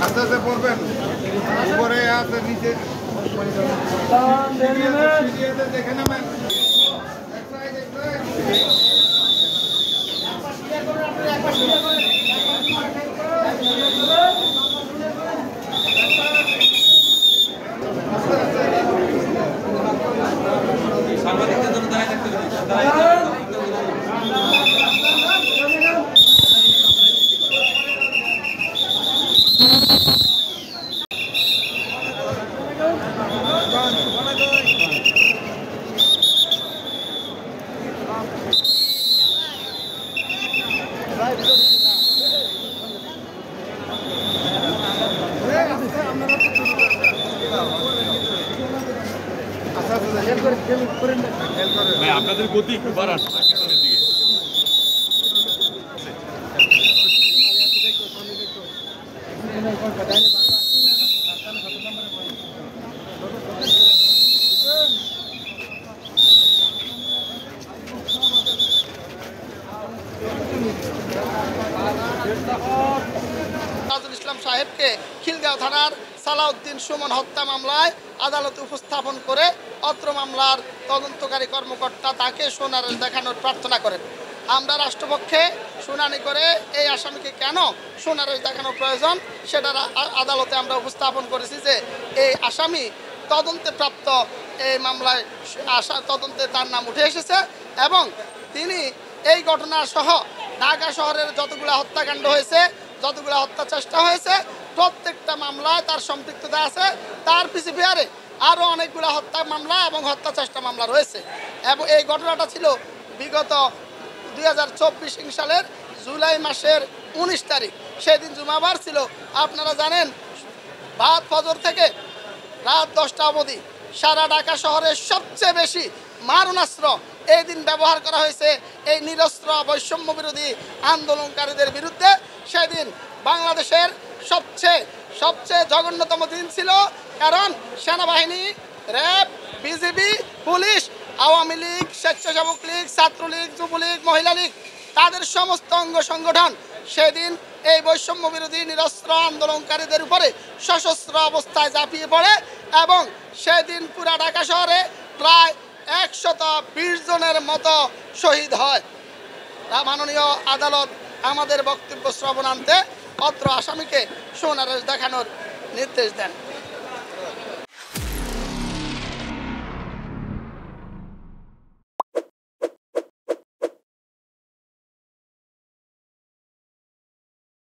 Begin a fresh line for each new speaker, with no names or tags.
আস্তে আস্তে পড়বেন, উপরে আছে নিচে দেখে নেবেন।
সাংবাদিকদের জন্য দাঁড়িয়ে থাকতে হবে। ভাই আপনাদের গতি একটু বাড়ান সামনের দিকে।
তাজুল ইসলাম সাহেবকে খিলগাঁও থানার সালাউদ্দিন সুমন হত্যা মামলায় আদালতে উপস্থাপন করে অত্র মামলার তদন্তকারী কর্মকর্তা তাকে সোনারেশ দেখানোর প্রার্থনা করেন। আমরা রাষ্ট্রপক্ষে শুনানি করে এই আসামিকে কেন সোনারেশ দেখানো প্রয়োজন সেটা আদালতে আমরা উপস্থাপন করেছি যে এই আসামি তদন্তে প্রাপ্ত এই মামলায় তদন্তে তার নাম উঠে এসেছে এবং তিনি এই ঘটনা সহ ঢাকা শহরের যতগুলো হত্যাকাণ্ড হয়েছে, যতগুলো হত্যা চেষ্টা হয়েছে, প্রত্যেকটা মামলায় তার সম্পৃক্ততা আছে। তার পিছিয়ে আরও অনেকগুলো হত্যা মামলা এবং হত্যা চেষ্টা মামলা রয়েছে এবং এই ঘটনাটা ছিল বিগত 2024 সালের জুলাই মাসের 19 তারিখ। সেদিন জুমাবার ছিল। আপনারা জানেন বাদ ফজর থেকে রাত 10টা অবধি সারা ঢাকা শহরের সবচেয়ে বেশি মারণাস্ত্র এই দিন ব্যবহার করা হয়েছে এই নিরস্ত্র বৈষম্য বিরোধী আন্দোলনকারীদের বিরুদ্ধে। সেদিন বাংলাদেশের সবচেয়ে জঘন্যতম দিন ছিল, কারণ সেনাবাহিনী, RAB, BGB, police, Awami League, স্বেচ্ছাসেবক লীগ, ছাত্রলীগ, যুবলীগ, মহিলা লীগ, তাদের সমস্ত অঙ্গ সংগঠন সেদিন এই বৈষম্য বিরোধী নিরস্ত্র আন্দোলনকারীদের উপরে সশস্ত্র অবস্থায় ঝাঁপিয়ে পড়ে এবং সেদিন পুরা ঢাকা শহরে প্রায় 120 জনের মতো শহীদ হয়। মাননীয় আদালত আমাদের বক্তব্য শ্রবণান্তে অত্র আসামিকে সোনারেশ দেখানোর নির্দেশ দেন।